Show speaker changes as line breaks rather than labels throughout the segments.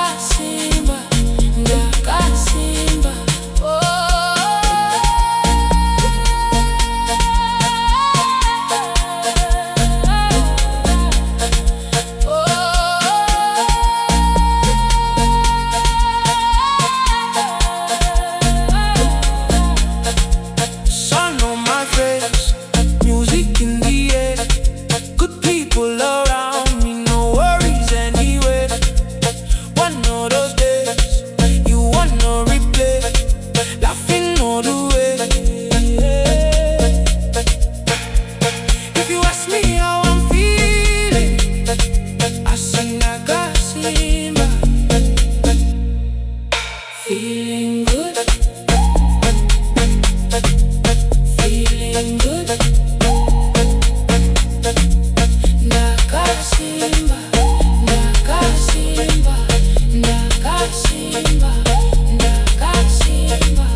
ndakasimba, ndakasimba,
Sun on my face, music in the air, good people around me, no worries anyway. One of those days you wanna replay, laughing all the way. If you ask me how I'm feeling, I sing Nagasimba.
feeling good, feeling good, ndakasimba, ndakasimba, ndakasimba, ndakasimba.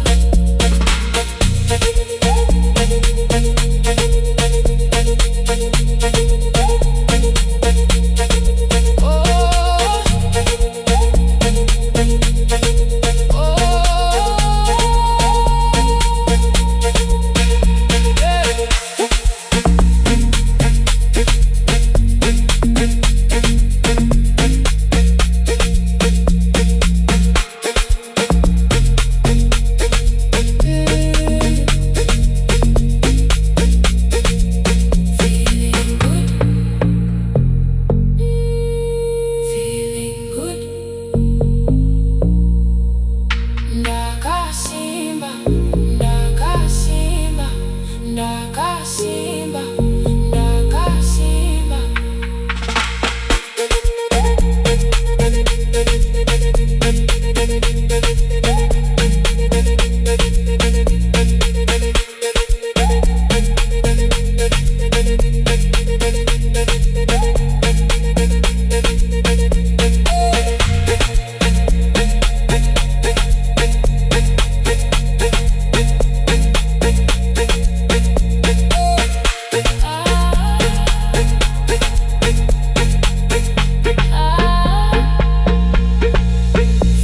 Ndakasimba, ndakasimba, ndakasimba, ndakasimba.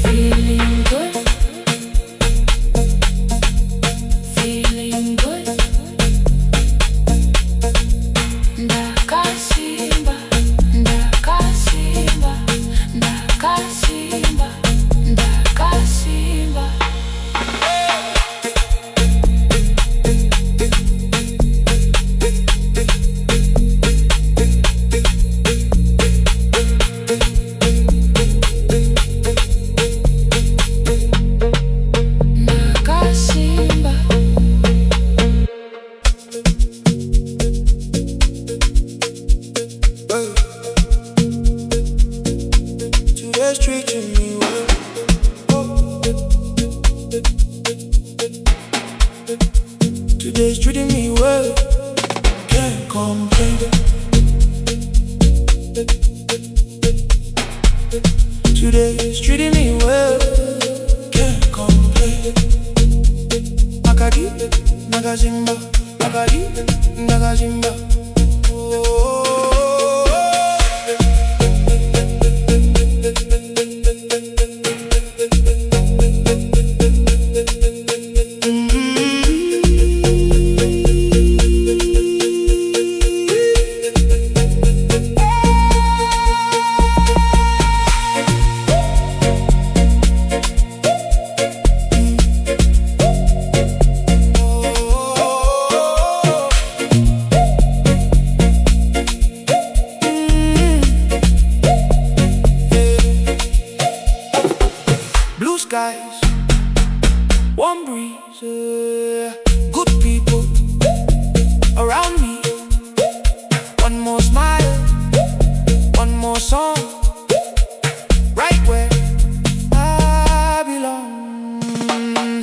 Feeling good, feeling good, ndakasimba, ndakasimba, ndakasimba, ndakasimba. Ndakasimba.
Today's treating me well. Today's treating me well. Can't complain. Today's treating me well. Can't complain. Magadi, Nagazimba, Magadi, Nagazimba. Blue skies, warm breeze, good people around me. One more smile, one more song, right where I belong.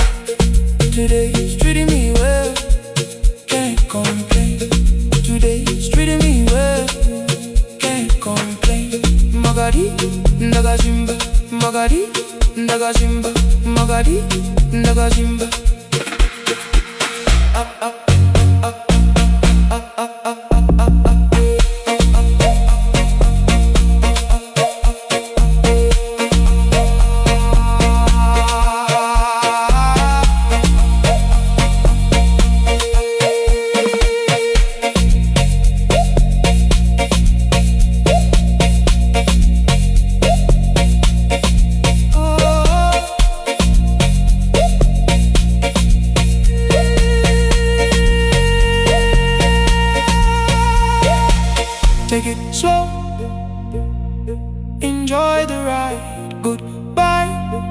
Today's treating me well, can't complain. Today's treating me well, can't complain. Magadi, Ndagazimba, Magadi, Ndagazimba, Magadi, Ndagazimba. Up, up, up, up, up, up, up.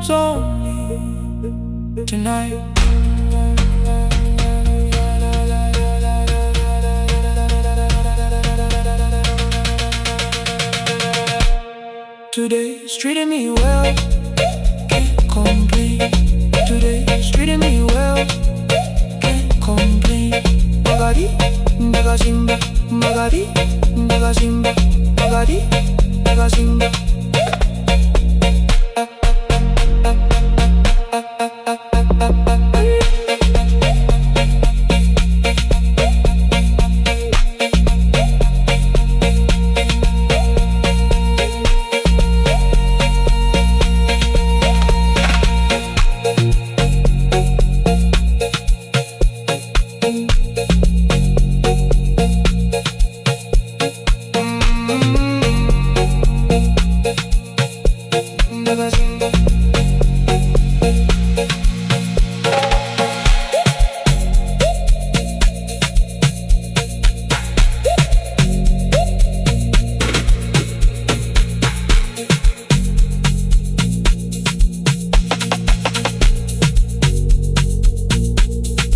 times only tonight. Today's treating me well, can't complain. Today's treating me well, can't complain. Magadi, ndaga simba, magadi, ndaga simba, magadi, ndaga simba.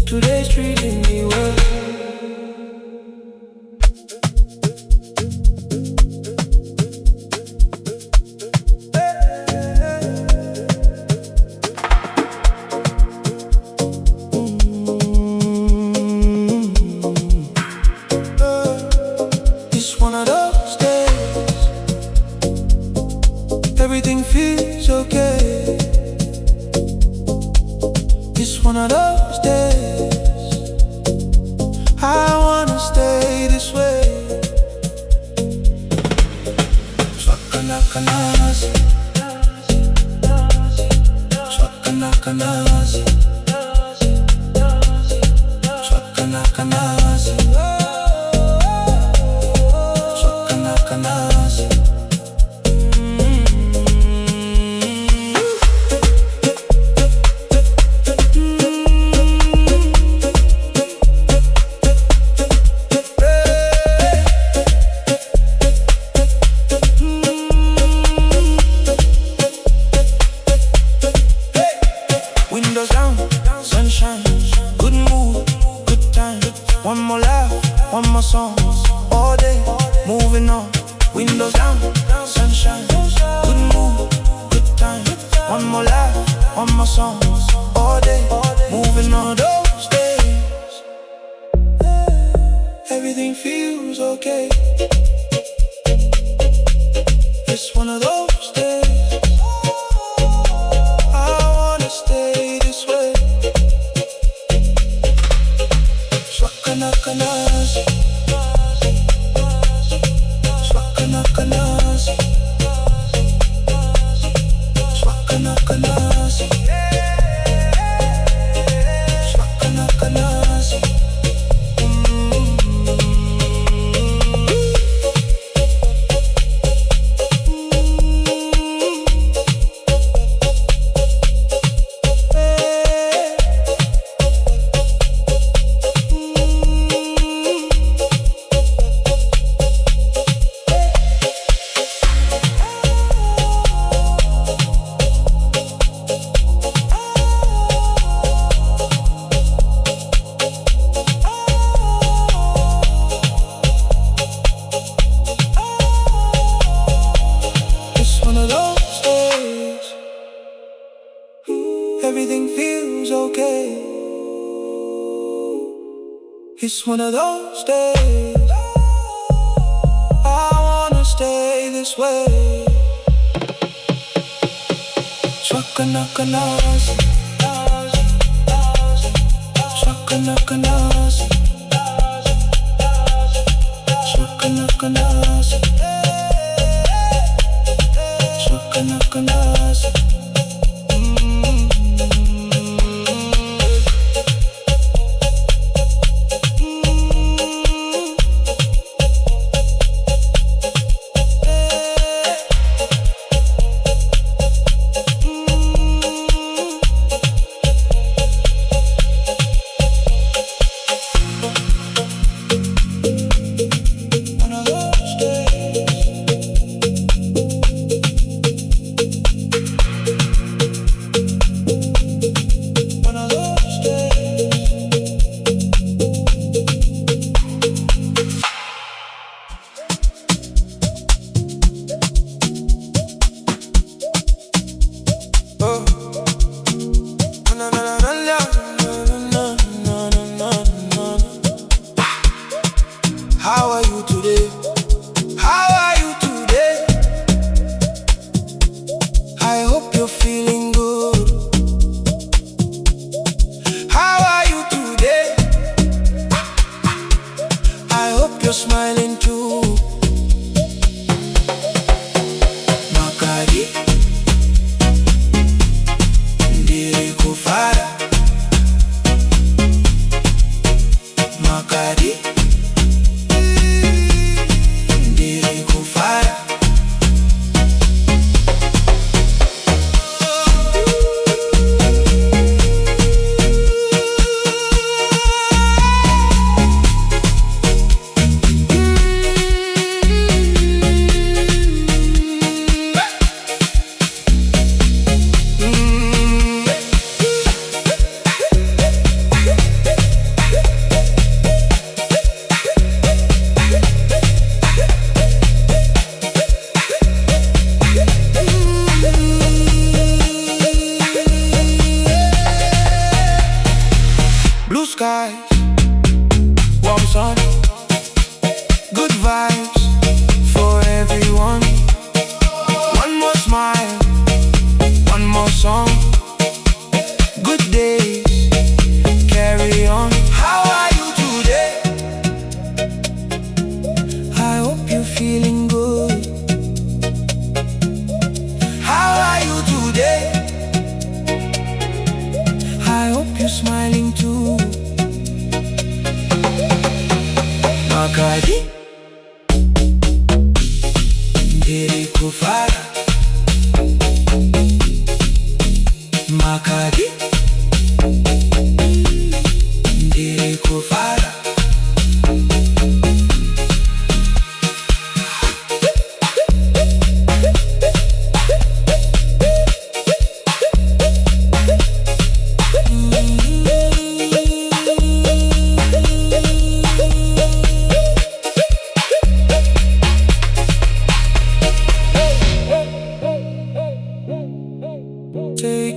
Today's treating me well. It's one of those days, everything feels okay. It's one of those days, I wanna stay this way. Swakanakanasi, swakanakanasi, swakanakanasi, swakanakanasi. Windows down, sunshine, good mood, good time. One more laugh, one more song, all day, moving on. Windows down, sunshine, good mood, good time. One more laugh, one more song, all day, moving on. Those days, everything feels okay. It's one of those days, stay this way. Swakanakanasi, swakanakanasi, swakanakanasi, swakanakanasi. Everything feels okay. It's one of those days, I wanna stay this way. Swakanakanasi, swakanakanasi, swakanakanasi, swakanakanasi.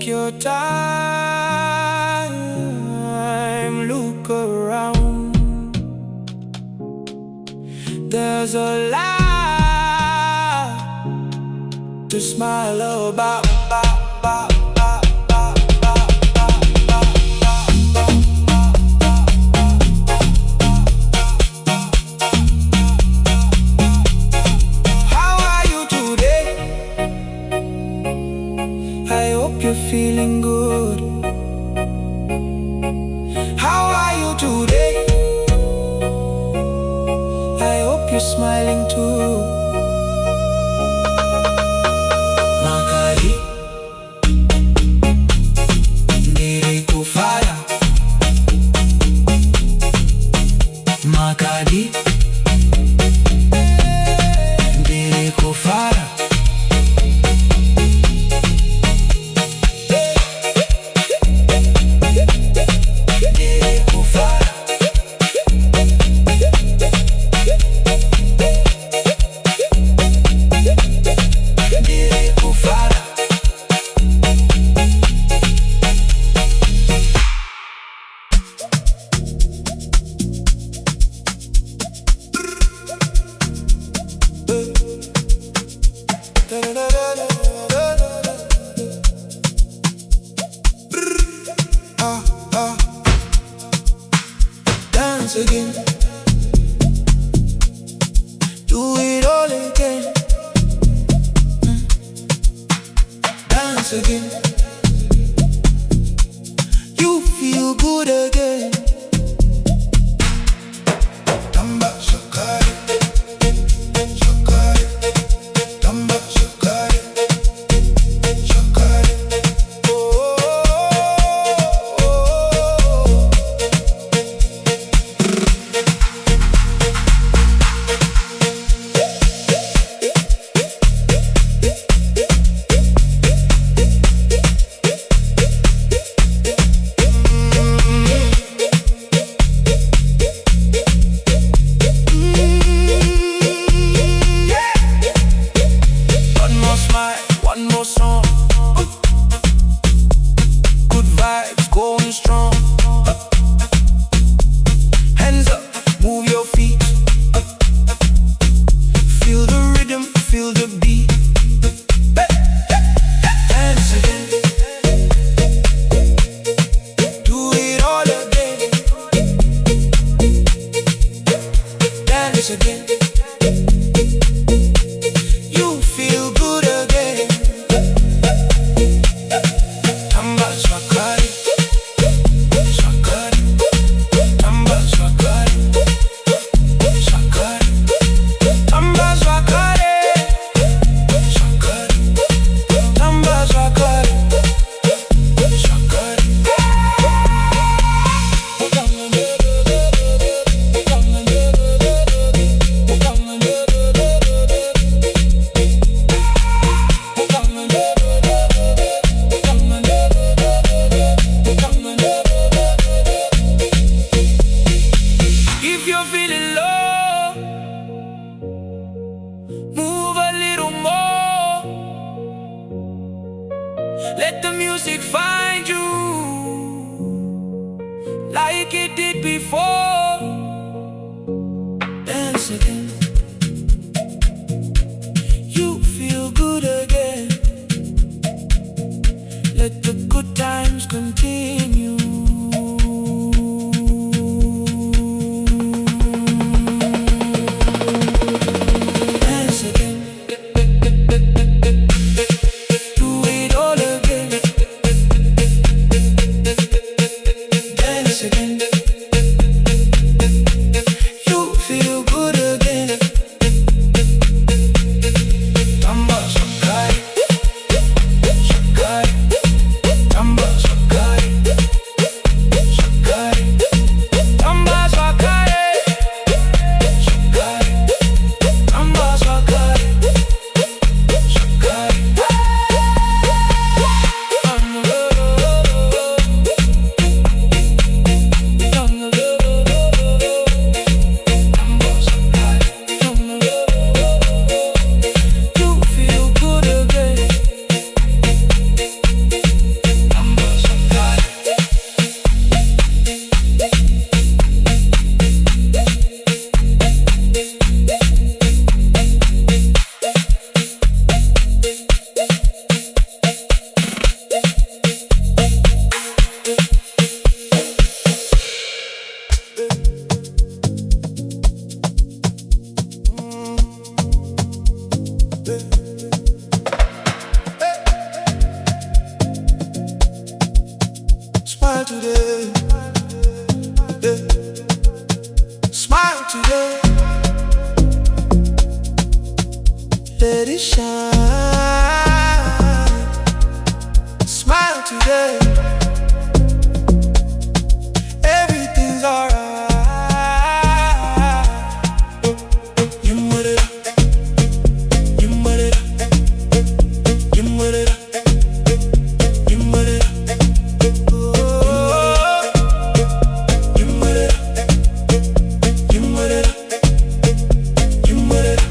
Take your time, look around. There's a lot to smile about. How are you today? I hope you're feeling good. How are you today? I hope you're smiling too. Makali ndiri kufaya. Makali ndiri kufaya. Dance again, do it all again. Dance again, you feel good again. Tamba shakari, shakari, tamba shakari, shakari. One more song, good vibes going strong. Hands up, move your feet. Feel the rhythm, feel the beat. Dance again, do it all again. Dance again, you feel good again. Tamba shakari, shakari, tamba shakari, shakari, tamba shakari, shakari, tamba shakari, shakari. If you're feeling low, move a little more. Let the music find you like it did before. Dance again, you feel good again. Let the good times continue. Dance again, do it all again. Dance again, you feel good again. Tamba shakari, shakari, tamba shakari, today. Yeah. Smile today. Let it shine. Smile today. Everything's alright. You made it up. You made it up. You made it up. You made it up. Oh, you made it up. You made it up. You made it up.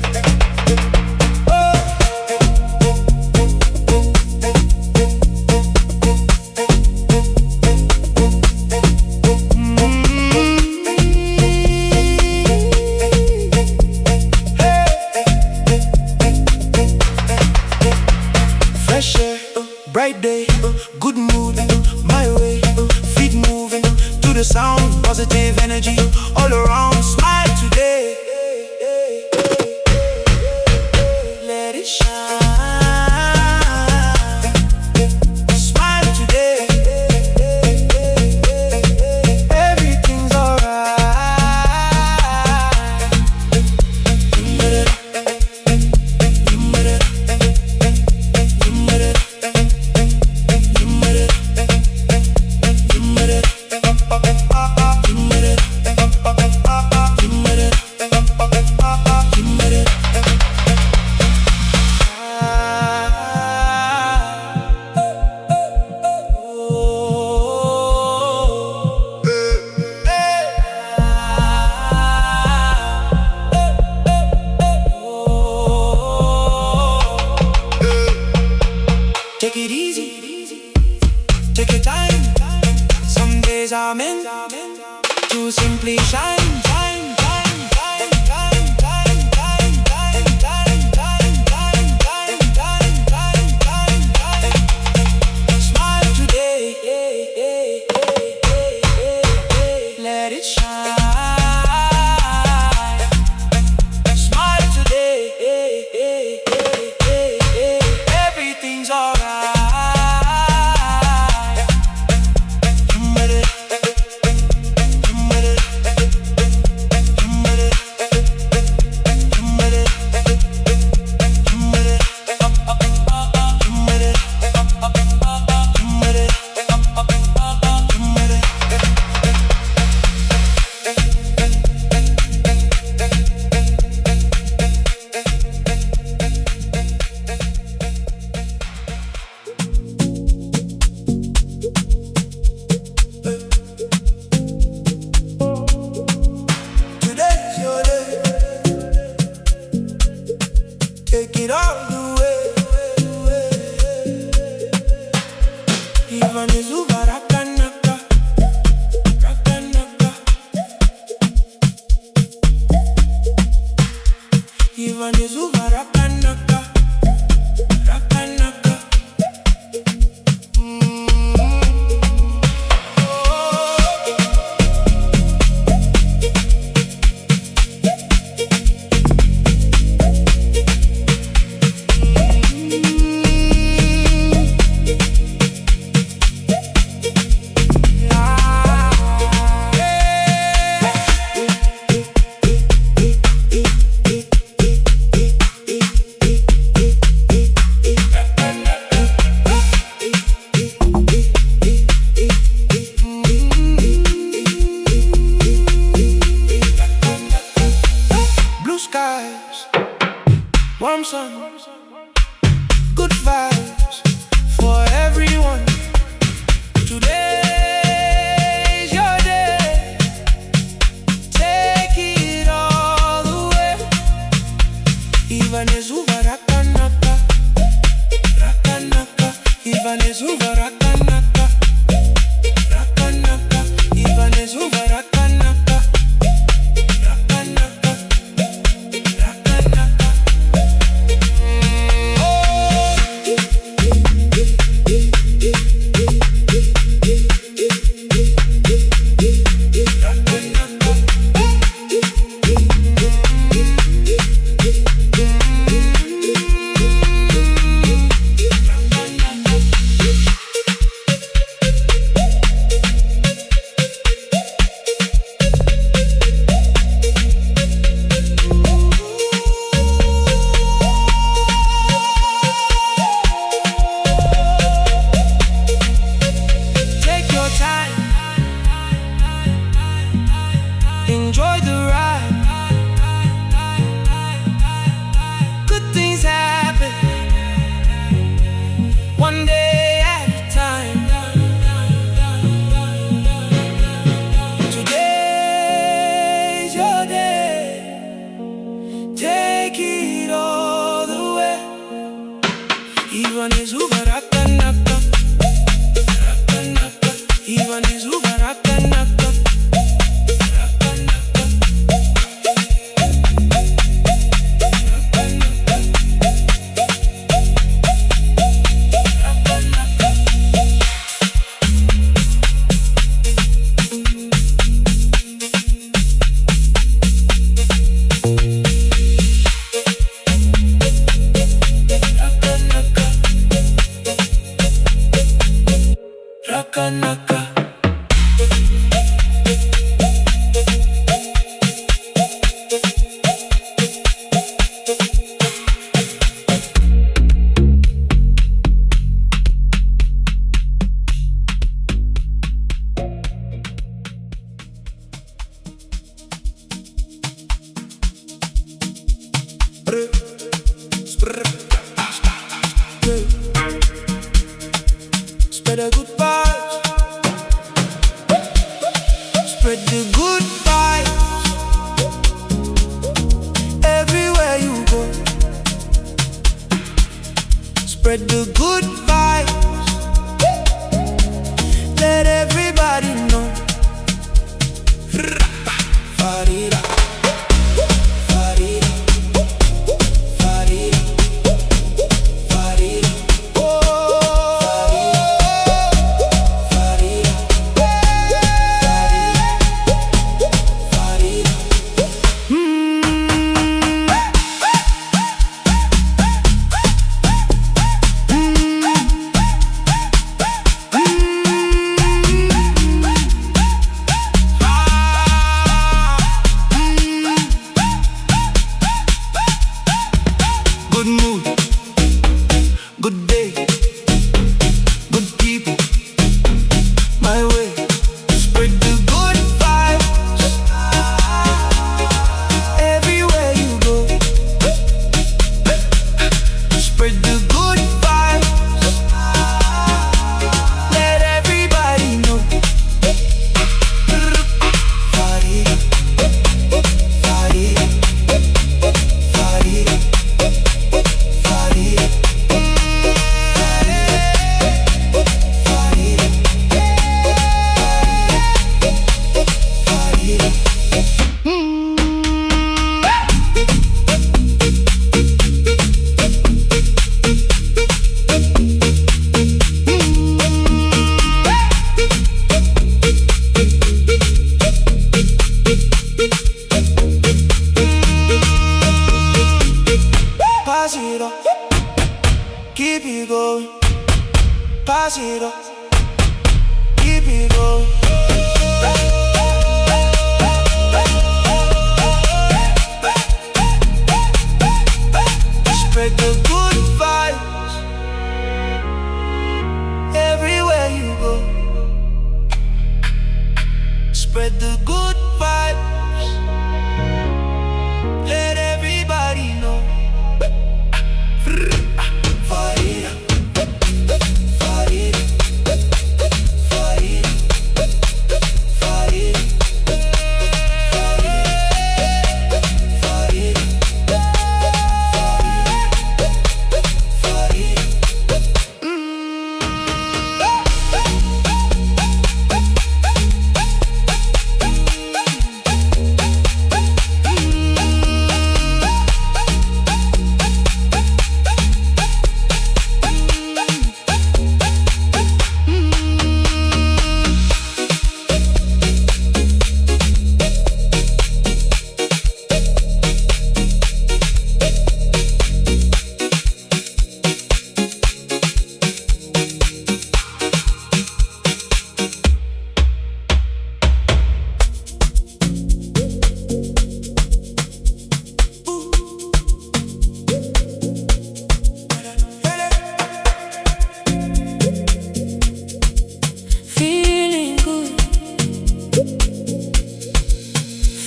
Fresh air, bright day, good mood, my way, feet moving to the sound, positive energy all around. Smile today, let it shine. Smile today, everything's alright. You made it up. You made it up. You made it up. You made it up. You made it up. You made it up. You made it up. You made it up. Take it easy, take your time. Some days I'm in to simply shine, shine, shine, shine, shine, shine, shine, shine, shine, shine, shine, shine, shine, shine, shine, shine. Smile today, let it shine. Smile today, everything's alright. You made it. You made it. You made it. You made it. You made it. You made it. You made it. You made it. Today's your day. Take it all the way. Even if you barakanaka, rakanaka. Even if you barakanaka, rakanaka. Blue skies, warm sun, good vibes for everyone. Today's your day. Take it all the way. Even if you barakanaka, rakanaka. Even if you barakanaka, rakanaka. Even if you barakanaka, rakanaka, rakanaka. Naka. Spread a good vibes. Spread the good vibes everywhere you go. Spread the good vibes. Let everybody know. Farida, Farida, Farida, Farida. Good mood, good day, good people, my way. Spread the good vibes everywhere you go. Spread the good vibes. Let everybody know. Farida, Farida, Farida. Pass it up, keep it going. Pass it up, keep it going. Spread the good vibes everywhere you go. Spread the good vibes. Let everybody know. Farida, Farida, Farida, Farida, Farida, Farida.
Feeling good,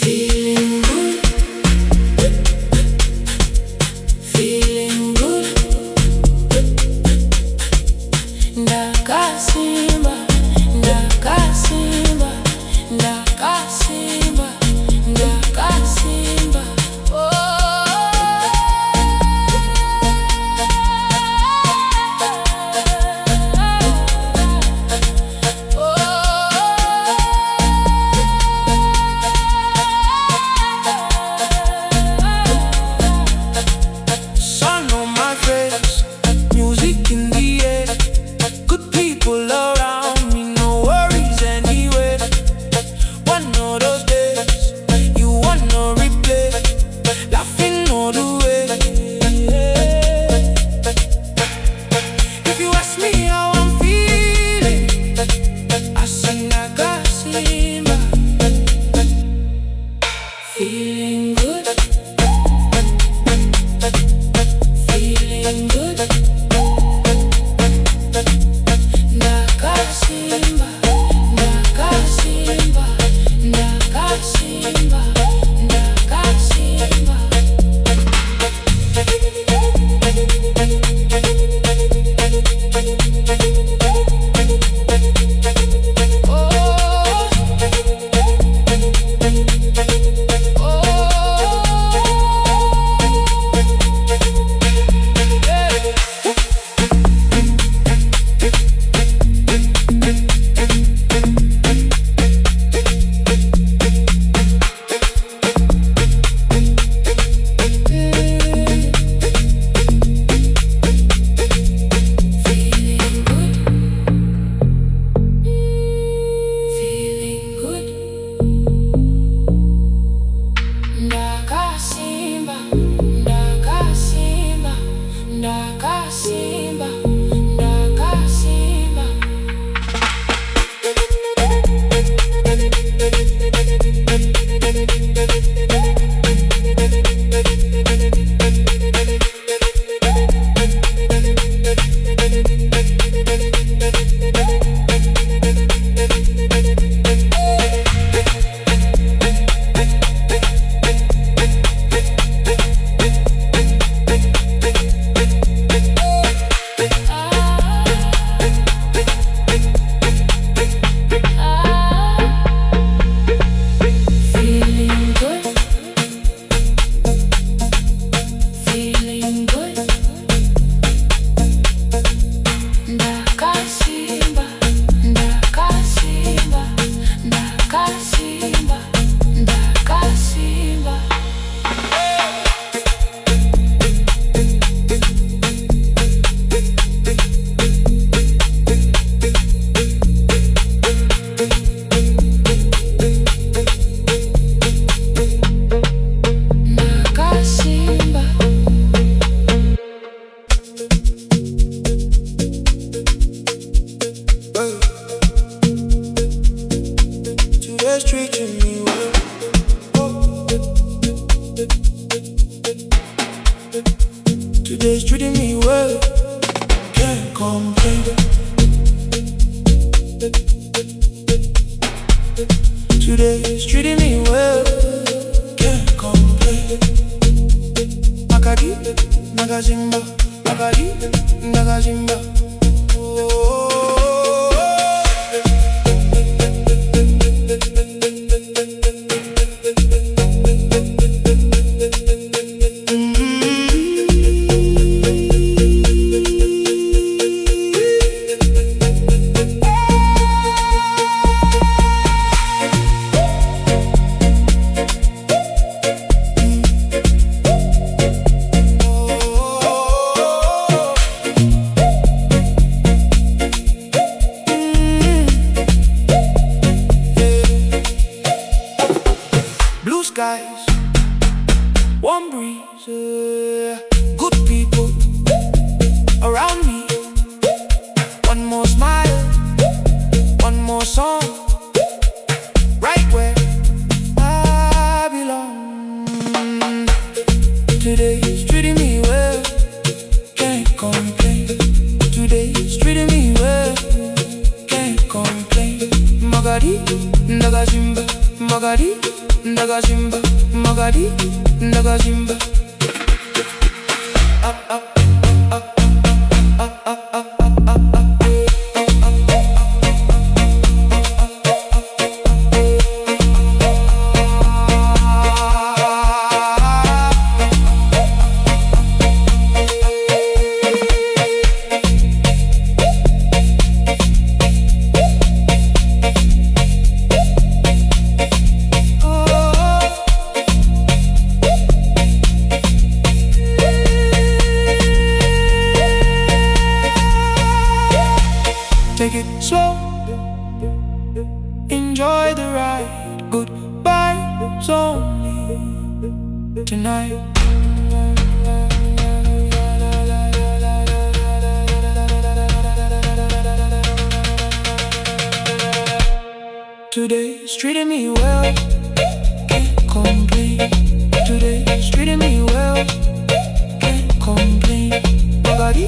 feeling good, feeling good. Ndakasimba, ndakasimba, ndakasimba, ndakasimba.
Sun on my face, music in the air, good people around me, no worries anywhere. ndaga Zimba, magari, ndaga Zimba. Blue skies, warm breeze, good people around me. One more smile, one more song, right where I belong. Today's treating me well, can't complain. Today's treating me well, can't complain. Magari, ndaga Zimba, magari, ndaga Zimba, magari, ndaga Zimba. Up, up, up, up, up, up, up, up, up, up. Take it slow, enjoy the ride. Goodbye, it's only tonight. Today's treating me well, can't complain. Today's treating me well, can't complain. Magari,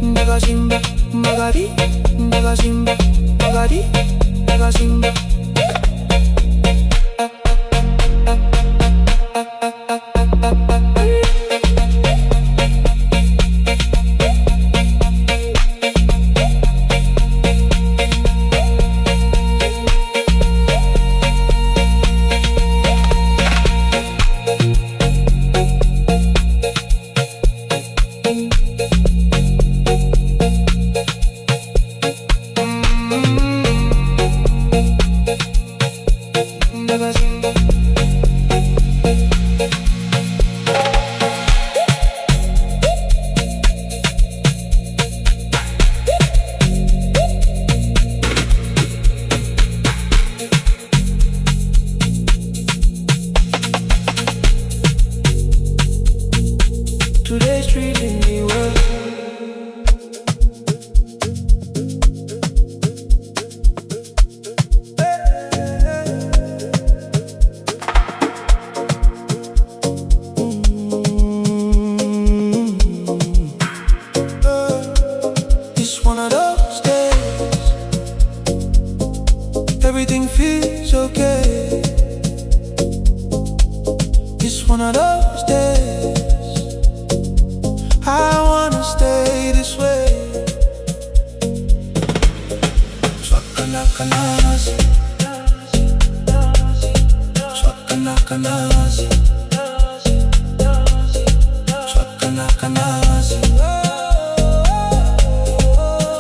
ndaga Zimba, magari, ndaga Zimba, magari, ndaga Zimba. Today's treating me well. It's one of those days, everything feels okay. It's one of those days, I wanna stay this way. Swakanakanasi, swakanakanasi, swakanakanasi,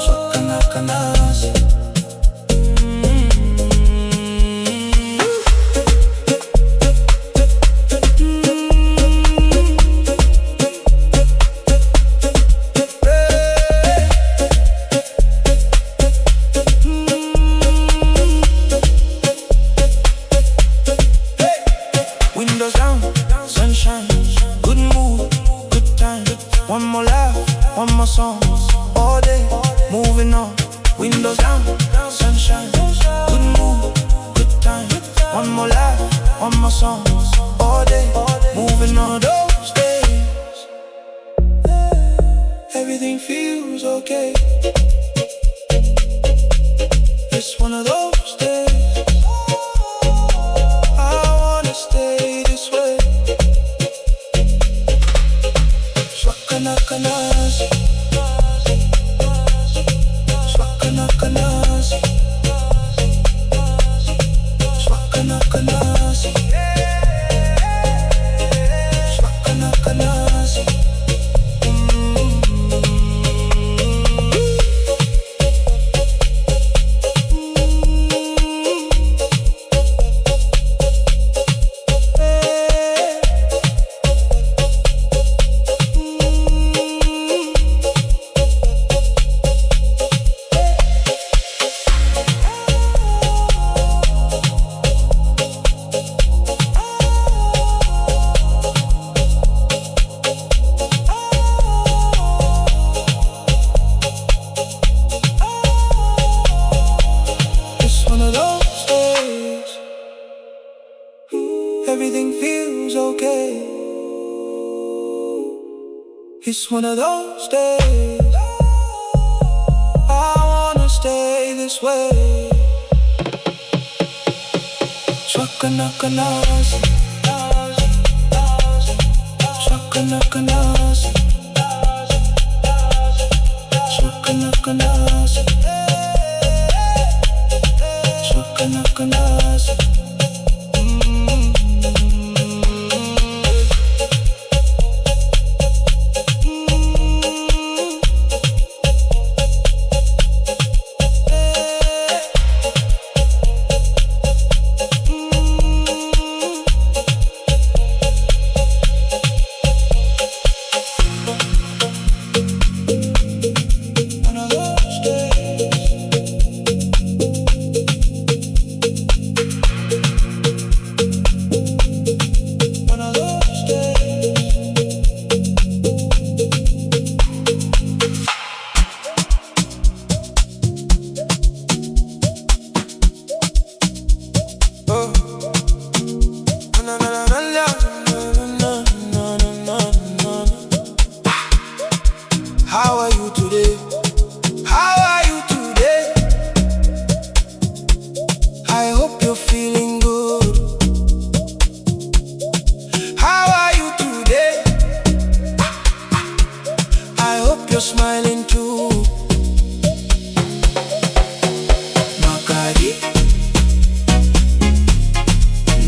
swakanakanasi. Windows down, sunshine, good mood, good time. One more laugh, one more song, all day, moving on. Windows down, sunshine, good mood, good time. One more laugh, one more song, all day, moving on. Those days, everything feels okay. It's one of those days, I wanna stay this way. Swakanakanasi. nasi. Swaka nasi. Everything feels okay. It's one of those days. I wanna stay this way. Swaka nasi. Swaka nasi. Swaka nasi. Swaka nasi. How are you today? How are you today? I hope you're feeling good. How are you today? I hope you're smiling too. Makadi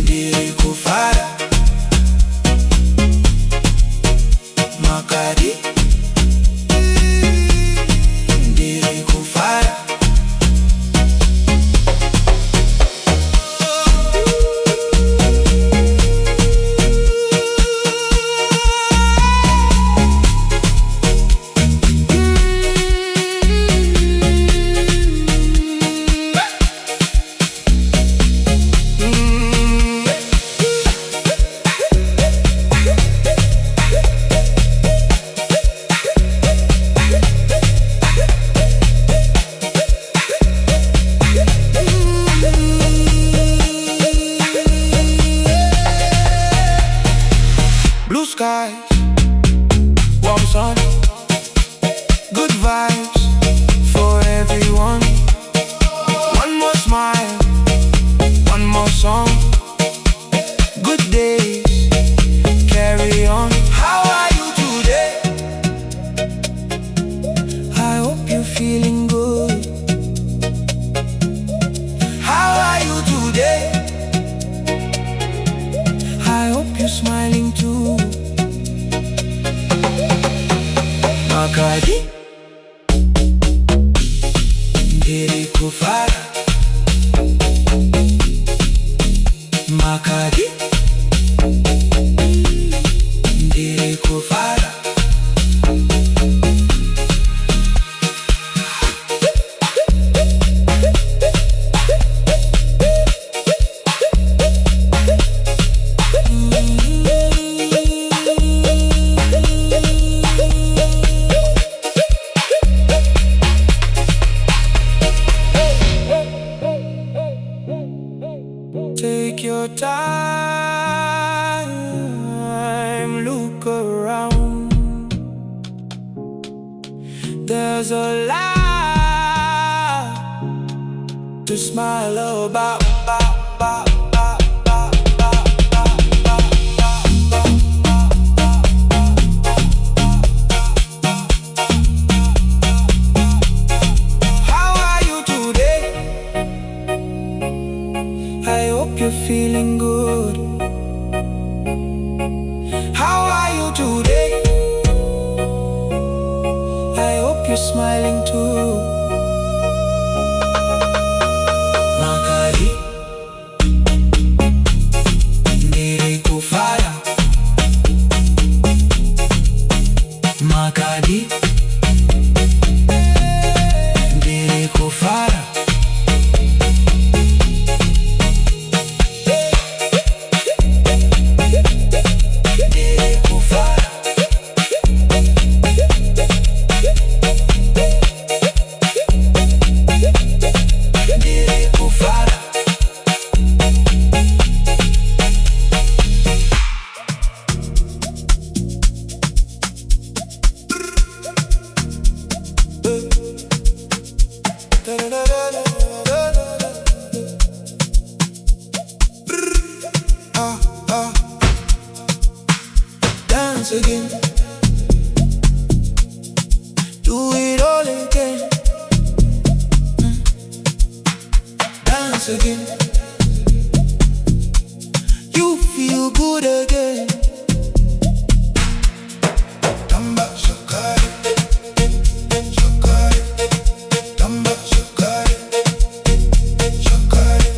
ndiri kufara. Makadi blue skies, warm sun, good vibes for everyone. One more smile, one more song, good days, carry on. How are you today? I hope you're feeling good. How are you today? I hope you're smiling too. Makadi ndiri kufara. Makadi ndiri kufara. Take your time, look around. There's a lot to smile about. How are you today? I hope you're feeling good. How are you today? I hope you're smiling too. Makali ndiri kufaya. Makali ndiri kufaya. Dance again, do it all again. Dance again, you feel good again. Tamba shakari, shakari, tamba shakari, shakari.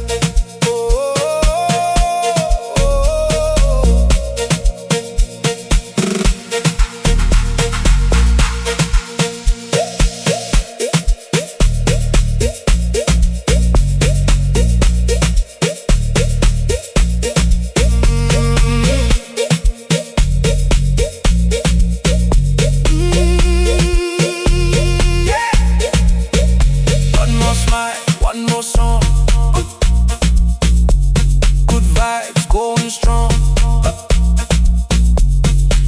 One more song, good vibes going strong.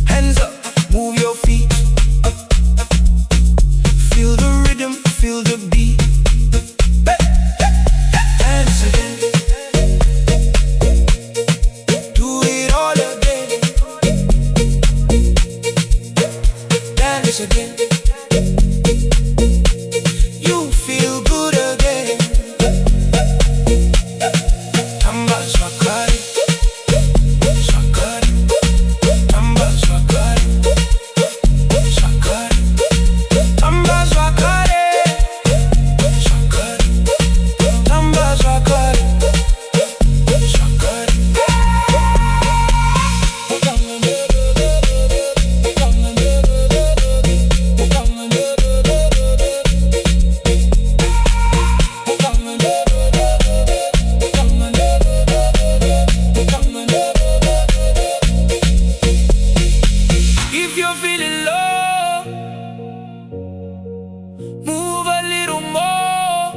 Hands up, move your feet. Feel the rhythm, feel the beat. Dance again, do it all again. Dance again, you feel good again. Tamba shakari, shakari, tamba shakari, shakari, tamba shakari, shakari, tamba shakari, shakari. If you're feeling low, move a little more.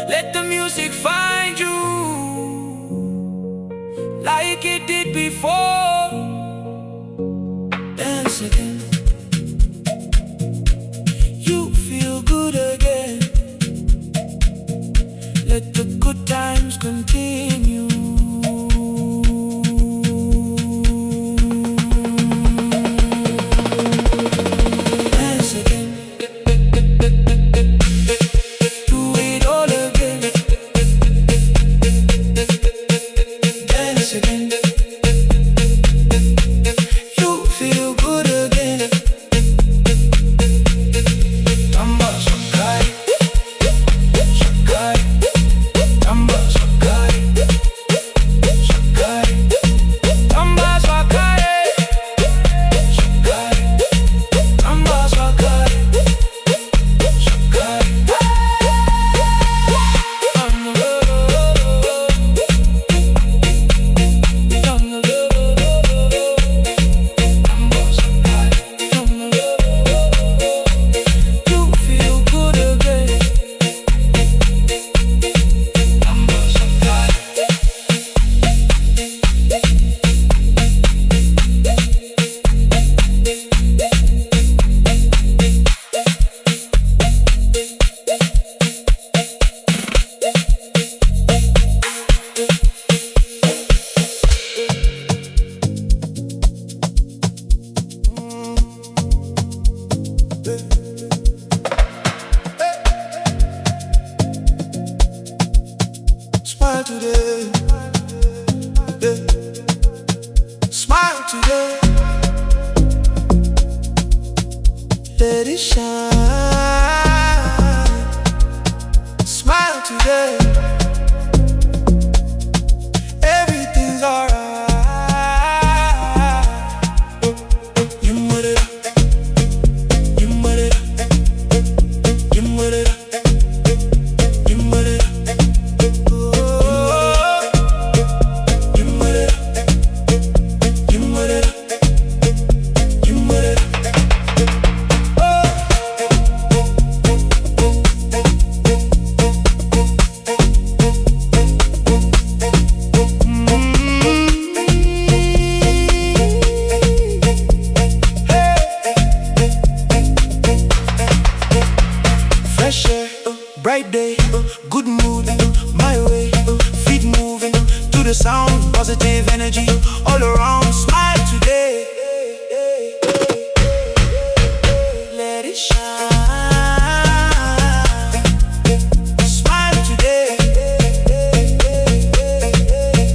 Let the music find you like it did before. Dance again, you feel good again. Let the good times continue. Dance again, do it all again. Dance again, you feel good again. Tamba shakari, shakari, tamba shakari. today, yeah. Smile today, let it shine. Smile today, everything's alright. You made it, you made it, you made it, you made it. Oh, you made it, you made it, you made it. Fresh air, bright day, good mood, my way, feet moving to the sound, positive energy all around. Smile today, let it shine. Smile today,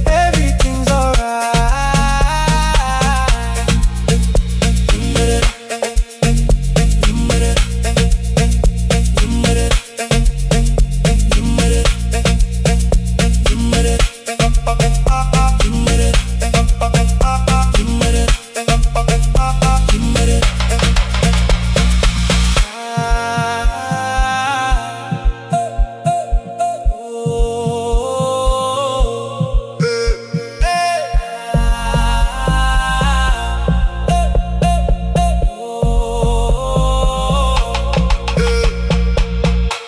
everything's alright. You made it, you made it. You made it, you made it, you made it, you made it, you made it, you made it.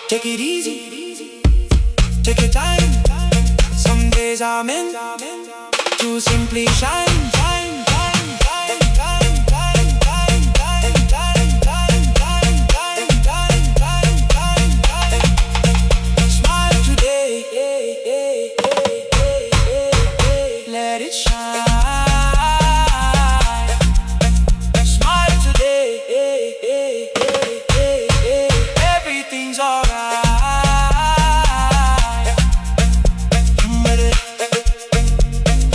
Take it easy, take your time. Some days are meant to simply shine, shine, shine, shine, shine, shine, shine, shine, shine, shine, shine, shine, shine, shine, shine, shine. Smile today, let it shine. Smile today, everything's alright. You made it,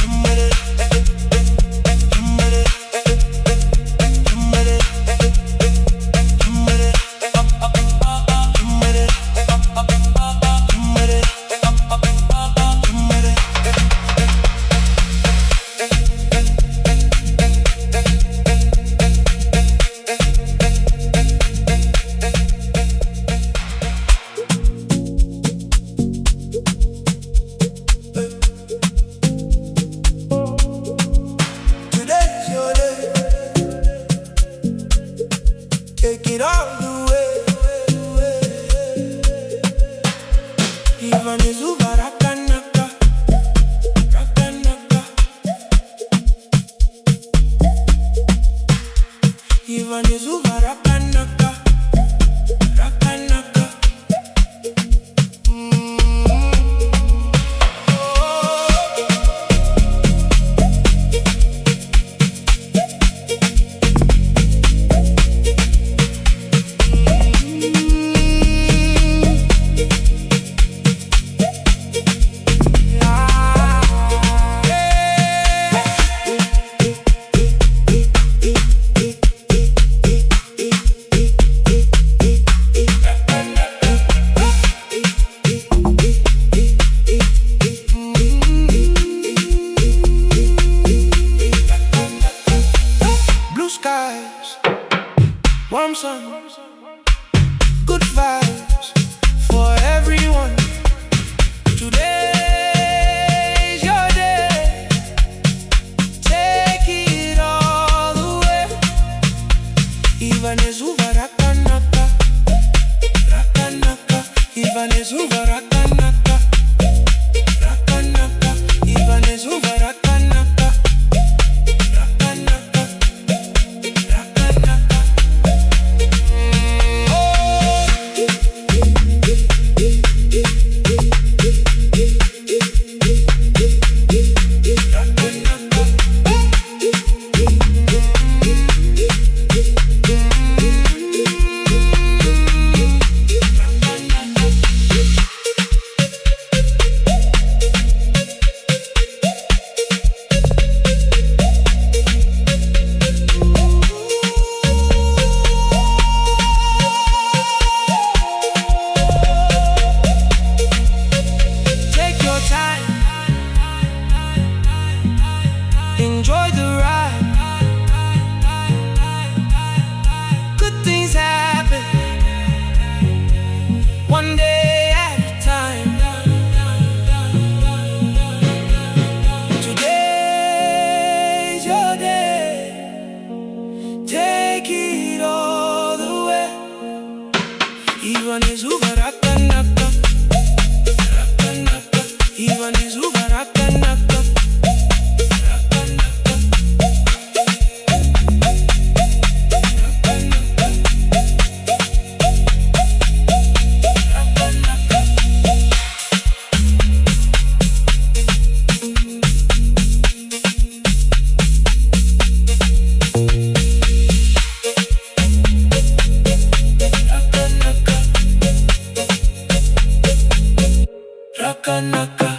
you made it, you made it, you made it, you made it, you made it, you made it, you made it. Today's your day. Take it all the way. Even Zuba rakanaka, rakanaka. Even Zuba rakanaka, rakanaka. Blue skies, warm sun, good vibes for everyone. Today's your day. Take it all the way. Even Zuba rakanaka, rakanaka. Even Zuba rakanaka, rakanaka. Even Zuba rakanaka, rakanaka, rakanaka. rakanaka, rakanaka. Even is uga rakanaka, rakanaka, rakanaka.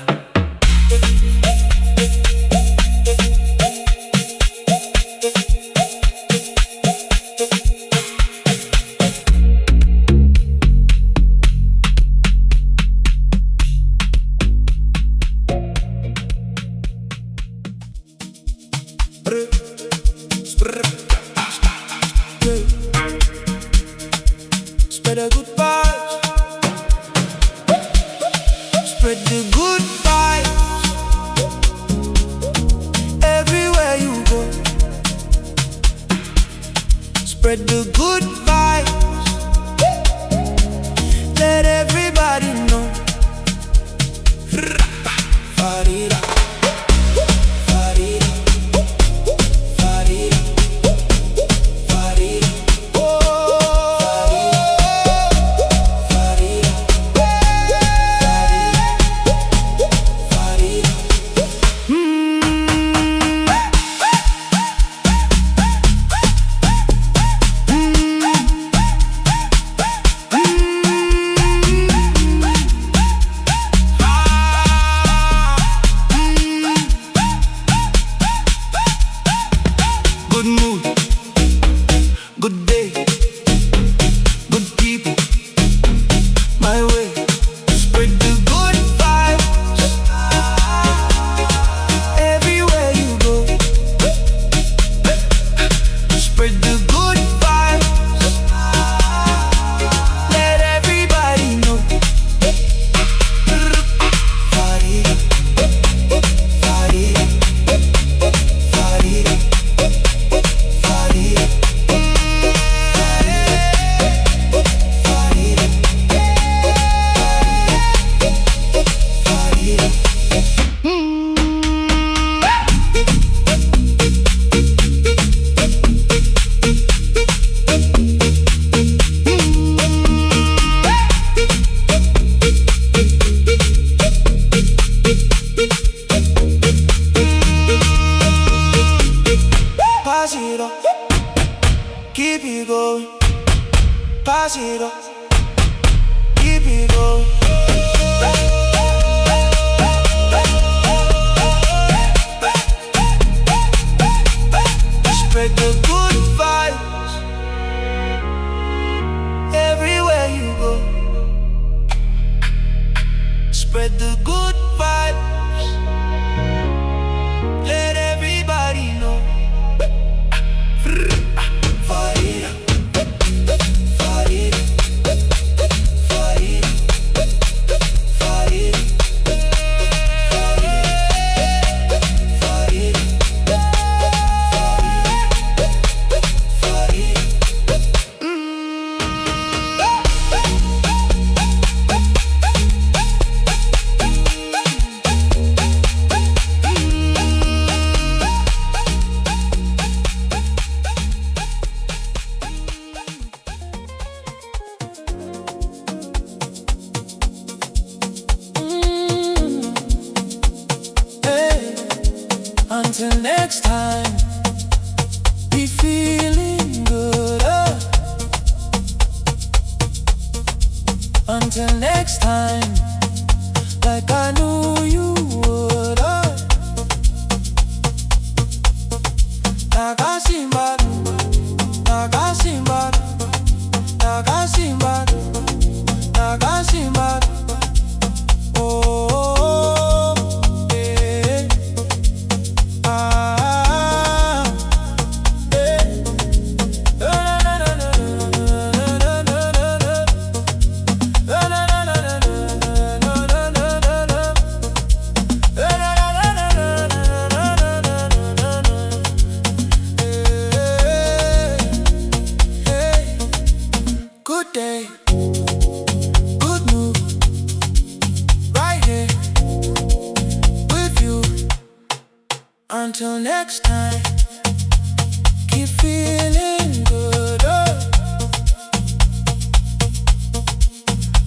Spread a good vibes, spread the good vibes everywhere you go. Spread the good vibes, let everybody know. Farida, Farida, Farida, Farida. Good mood, good day, good people, my way. Spread the good vibes everywhere you go. Spread the good vibes, let everybody know. Farida, Farida, Farida, Farida, Farida, pass it up, keep it going. Pass it up, keep it going. Spread the good vibes everywhere you go. Spread the good vibes, let everybody know. Farida, Farida, Farida, Farida, Farida, Farida. Hey, until next time, be feeling good. Until next time, like I knew you would. Nagasimba, Nagasimba, Nagasimba, Nagasimba. Oh, yeah. Ah, yeah. Good day, Until next time, keep feeling good. Oh.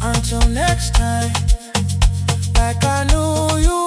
Until next time, like I knew you